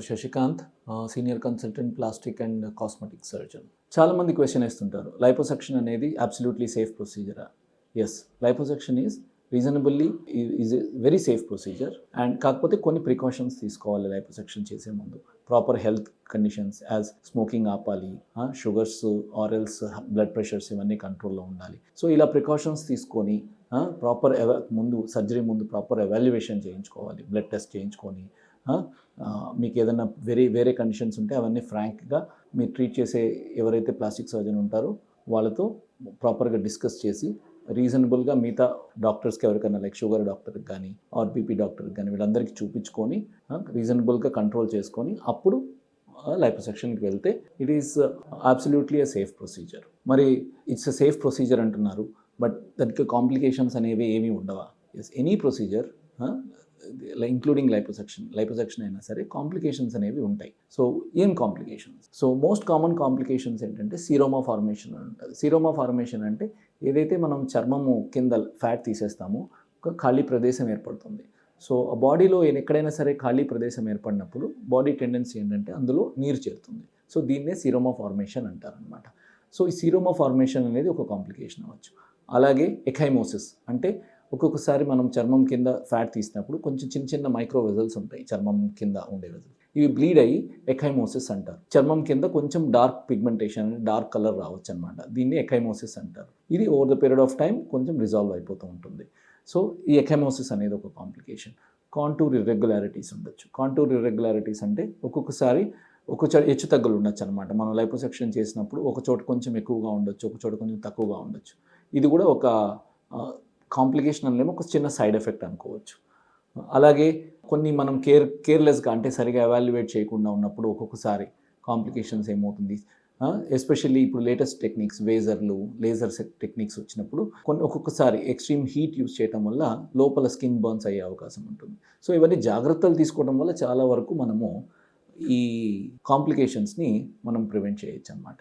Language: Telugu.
Sasikanth, senior consultant plastic and cosmetic surgeon. చాలామంది క్వశ్చన్ వేస్తుంటారు, లైపోసెక్షన్ అనేది అబ్సల్యూట్లీ సేఫ్ ప్రొసీజరా? Yes, liposuction reasonably is a very safe procedure. And కాకపోతే కొన్ని ప్రికాషన్స్ తీసుకోవాలి లైపోసెక్షన్ చేసే ముందు. Proper health conditions as smoking ఆపాలి, షుగర్స్ ఆరెల్స్ బ్లడ్ ప్రెషర్స్ ఇవన్నీ కంట్రోల్లో ఉండాలి. సో ఇలా ప్రికాషన్స్ తీసుకొని ప్రాపర్ ముందు సర్జరీ ముందు ప్రాపర్ ఎవాల్యుయేషన్ చేయించుకోవాలి, బ్లడ్ టెస్ట్ చేయించుకొని మీకు ఏదైనా వేరే కండిషన్స్ ఉంటే అవన్నీ ఫ్రాంక్గా మీరు ట్రీట్ చేసే ఎవరైతే ప్లాస్టిక్ సర్జన్ ఉంటారో వాళ్ళతో ప్రాపర్గా డిస్కస్ చేసి రీజనబుల్గా మిగతా డాక్టర్స్కి ఎవరికైనా లైక్ షుగర్ డాక్టర్కి కానీ ఆర్ బీపీ డాక్టర్కి కానీ వీళ్ళందరికీ చూపించుకొని రీజనబుల్గా కంట్రోల్ చేసుకొని అప్పుడు లైపోసెక్షన్కి వెళ్తే it is absolutely a safe procedure. మరి ఇట్స్ ఎ సేఫ్ ప్రొసీజర్ అంటున్నారు, బట్ దానికి కాంప్లికేషన్స్ అనేవి ఏమీ ఉండవా? Yes, any procedure including liposuction అయినా సరే కాంప్లికేషన్స్ అనేవి ఉంటాయి. సో ఏం complications? So most common complications ఏంటంటే సీరోమా ఫార్మేషన్ అని ఉంటుంది. సీరోమా ఫార్మేషన్ అంటే ఏదైతే మనం చర్మము కింద ఫ్యాట్ తీసేస్తామో ఒక ఖాళీ ప్రదేశం ఏర్పడుతుంది. సో ఆ బాడీలో ఎక్కడైనా సరే ఖాళీ ప్రదేశం ఏర్పడినప్పుడు బాడీ టెండెన్సీ ఏంటంటే అందులో నీరు చేరుతుంది. సో దీన్నే సీరోమా ఫార్మేషన్ అంటారనమాట. సో ఈ సీరోమా ఫార్మేషన్ అనేది ఒక కాంప్లికేషన్ అవ్వచ్చు. అలాగే ఎఖైమోసిస్ అంటే ఒక్కొక్కసారి మనం చర్మం కింద ఫ్యాట్ తీసినప్పుడు కొంచెం చిన్న మైక్రో వెజల్స్ ఉంటాయి చర్మం కింద ఉండే వెజల్స్, ఇవి బ్లీడ్ అయ్యి ఎఖైమోసిస్ అంటారు. చర్మం కింద కొంచెం డార్క్ పిగ్మెంటేషన్, డార్క్ కలర్ రావచ్చు అనమాట. దీన్ని ఎఖైమోసిస్ అంటారు. ఇది over the period of time కొంచెం రిజాల్వ్ అయిపోతూ ఉంటుంది. సో ఈ ఎఖైమోసిస్ అనేది ఒక కాంప్లికేషన్. కాంటూర్ ఇర్రెగ్యులారిటీస్ ఉండొచ్చు. కాంటూర్ ఇర్రెగ్యులారిటీస్ అంటే ఒక్కొక్కసారి హెచ్చు తగ్గులు ఉండొచ్చు అనమాట. మనం లైపోసెక్షన్ చేసినప్పుడు ఒక చోట కొంచెం ఎక్కువగా ఉండొచ్చు, ఒక చోట కొంచెం తక్కువగా ఉండొచ్చు. ఇది కూడా ఒక కాంప్లికేషన్ అనేమో ఒక చిన్న సైడ్ ఎఫెక్ట్ అనుకోవచ్చు. అలాగే కొన్ని మనం కేర్లెస్గా అంటే సరిగా ఎవాల్యుయేట్ చేయకుండా ఉన్నప్పుడు ఒక్కొక్కసారి కాంప్లికేషన్స్ ఏమవుతుంది, ఎస్పెషల్లీ ఇప్పుడు లేటెస్ట్ టెక్నిక్స్ లేజర్ టెక్నిక్స్ వచ్చినప్పుడు ఒక్కొక్కసారి ఎక్స్ట్రీమ్ హీట్ యూస్ చేయడం వల్ల లోపల స్కిన్ బర్న్స్ అయ్యే అవకాశం ఉంటుంది. సో ఇవన్నీ జాగ్రత్తలు తీసుకోవడం వల్ల చాలా వరకు మనము ఈ కాంప్లికేషన్స్ని మనం ప్రివెంట్ చేయొచ్చు అన్నమాట.